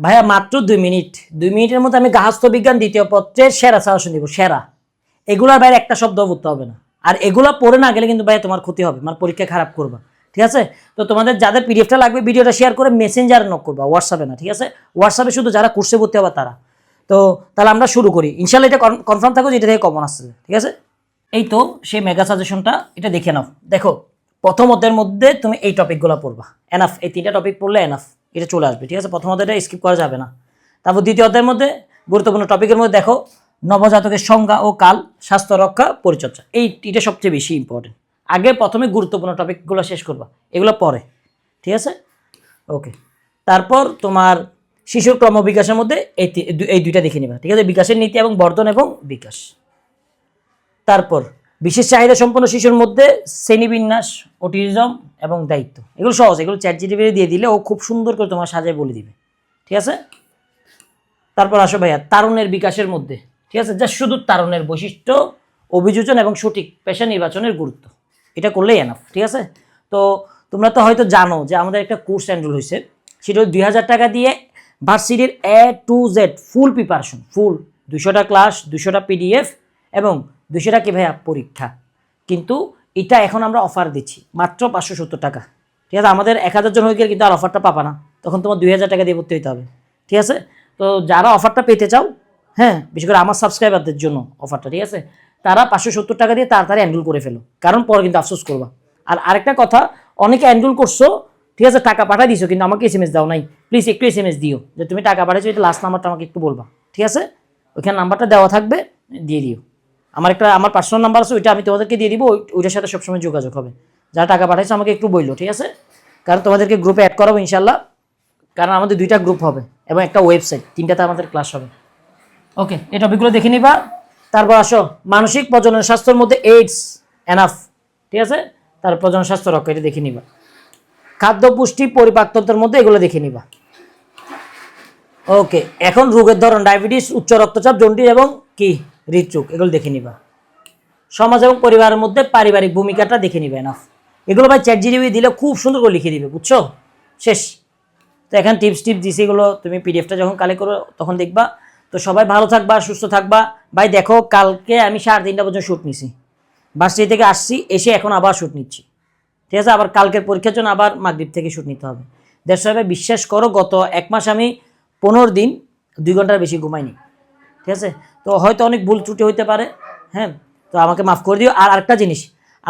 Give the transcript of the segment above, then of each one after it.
ভাইয়া মাত্র 2 মিনিট, 2 মিনিটের মধ্যে আমি গার্হস্থ্য বিজ্ঞান দ্বিতীয় পত্রের সেরা সাজেশন দিব, সেরা। এগুলার বাইরে একটা শব্দ পড়তে হবে না, আর এগুলা পড়ে না গেলে কিন্তু ভাইয়া তোমার ক্ষতি হবে, আমার পরীক্ষা খারাপ করবা, ঠিক আছে? তো তোমাদের যাদের পিডিএফটা লাগবে ভিডিওটা শেয়ার করে মেসেঞ্জারে নক করবা, হোয়াটসঅ্যাপে না, ঠিক আছে? হোয়াটসঅ্যাপে শুধু যারা কোর্সে ভর্তি হবে তারা। তো তাহলে আমরা শুরু করি, ইনশাল্লাহ এটা কনফার্ম থাকো যে এটা থেকে কমন আসছে, ঠিক আছে? এই তো সেই মেগা সাজেশনটা, এটা দেখে নাও। দেখো প্রথম অধ্যায়ের মধ্যে তুমি এই টপিকগুলো পড়বা, এনাফ, এই 3টা টপিক পড়লে এনাফ, এটা চলে আসবে, ঠিক আছে? প্রথম অধ্যায়টা স্কিপ করা যাবে না। তারপর দ্বিতীয় অধ্যায়ের মধ্যে গুরুত্বপূর্ণ টপিকের মধ্যে দেখো নবজাতকের সংজ্ঞা ও কাল, স্বাস্থ্য রক্ষা, পরিচর্যা, এটা সবচেয়ে বেশি ইম্পর্টেন্ট। আগে প্রথমে গুরুত্বপূর্ণ টপিকগুলো শেষ করবা, এগুলো পরে, ঠিক আছে? ওকে। তারপর তোমার শিশুর ক্রমবিকাশের মধ্যে এই 2টা দেখে নিবা, ঠিক আছে? বিকাশের নীতি এবং বর্ধন এবং বিকাশ। তারপর বিশেষ চাহিদা সম্পন্ন শিশুর মধ্যে শ্রেণীবিন্যাস, অটিজম এবং দায়িত্ব, এগুলো সহজ, এগুলো চ্যাটজিপিটি দিয়ে দিলে ও খুব সুন্দর করে তোমার সাজায় বলে দিবে, ঠিক আছে? তারপর আসো ভাইয়া তারুণের বিকাশের মধ্যে, ঠিক আছে? যা শুধু তারুণের বৈশিষ্ট্য, অভিযোজন এবং সঠিক পেশা নির্বাচনের গুরুত্ব, এটা করলেই এনাফ, ঠিক আছে? তো তোমরা তো হয়তো জানো যে আমাদের একটা কোর্স এনরোল হয়েছে, সেটা 2000 টাকা দিয়ে ভার্সিটির A to Z full preparation, full 200টা ক্লাস, 200টা পিডিএফ এবং 200টা কি ভাইয়া পরীক্ষা। কিন্তু এটা এখন আমরা অফার দিচ্ছি মাত্র 570 টাকা, ঠিক আছে? আমাদের 1000 জন হয়ে গেলে কিন্তু আর অফারটা পাবা না, তখন তোমার 2000 টাকা দিয়ে ভর্তি হতে হবে, ঠিক আছে? তো যারা অফারটা পেতে চাও, হ্যাঁ, বিশেষ করে আমার সাবস্ক্রাইবারদের জন্য অফারটা, ঠিক আছে? তারা 570 টাকা দিয়ে তাড়াতাড়ি এনরোল করে ফেলো, কারণ পরে কিন্তু আফসোস করবা। আর আরেকটা কথা, অনেকে এনরোল করছো, ঠিক আছে, টাকা পাঠিয়ে দিছো, কিন্তু আমাকে SMS দাও নাই। প্লিজ একটু SMS দিও যে তুমি টাকা পাঠিয়েছো, এটা লাস্ট নাম্বারটা আমাকে একটু বলবা, ঠিক আছে? ওইখানে নাম্বারটা দেওয়া থাকবে, দিয়ে দিও। আমার পার্সোনাল নাম্বার আছে, ওইটা আমি তোমাদেরকে দিয়ে দিব, ওইটার সাথে সবসময় যোগাযোগ হবে। যারা টাকা পাঠাইছো আমাকে একটু বললো, ঠিক আছে? কারণ তোমাদেরকে গ্রুপে অ্যাড করাবো ইনশাল্লাহ, কারণ আমাদের 2টা গ্রুপ হবে এবং একটা ওয়েবসাইট, 3টাতে আমাদের ক্লাস হবে। ওকে, এই টপিকগুলো দেখে নিবা। তারপর আসো মানসিক প্রজনন স্বাস্থ্যের মধ্যে এইডস, এনাফ, ঠিক আছে? তার প্রজনন স্বাস্থ্য রক্ষা, এটা দেখে নিবা। খাদ্য পুষ্টি পরিপাকতন্ত্রের মধ্যে এগুলো দেখে নিবা। ওকে, এখন রোগের ধরন, ডায়াবেটিস, উচ্চ রক্তচাপ, জন্ডিস এবং কি হৃদরোগ, এগুলো দেখে নিবা। সমাজ এবং পরিবারের মধ্যে পারিবারিক ভূমিকাটা দেখে নিবে, এনাফ। এগুলো ভাই চ্যাটজিপিটি দিলে খুব সুন্দর করে লিখে দিবে, বুঝছো? শেষ। তো এখন টিপস দিছি, এগুলো তুমি পিডিএফটা যখন কালেক্ট করো তখন দেখবা। তো সবাই ভালো থাকবা, সুস্থ থাকবা। ভাই দেখো কালকে আমি 3:30 পর্যন্ত শ্যুট নিছি, ভার্সিটি থেকে আসছি, এসে এখন আবার শ্যুট নিচ্ছি, ঠিক আছে? আবার কালকের পরীক্ষার জন্য আবার মাগরিব থেকে শ্যুট নিতে হবে। দেড়শো ভাই বিশ্বাস করো, গত 1 মাস আমি 15 দিন 2 ঘন্টার বেশি ঘুমাইনি, ঠিক আছে? তো হয়তো অনেক ভুল ত্রুটি হইতে পারে, হ্যাঁ, তো আমাকে মাফ করে দিও। আর আরেকটা জিনিস,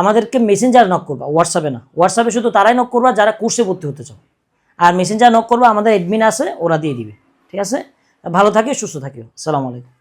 আমাদেরকে মেসেঞ্জার নক করবা, হোয়াটসঅ্যাপে না। হোয়াটসঅ্যাপে শুধু তারাই নক করবা যারা কোর্সে ভর্তি হতে চাও, আর মেসেঞ্জার নক করবা আমাদের অ্যাডমিন আছে, ওরা দিয়ে দিবে, ঠিক আছে? ভালো থাকে, সুস্থ থাকিও। আসসালামু আলাইকুম।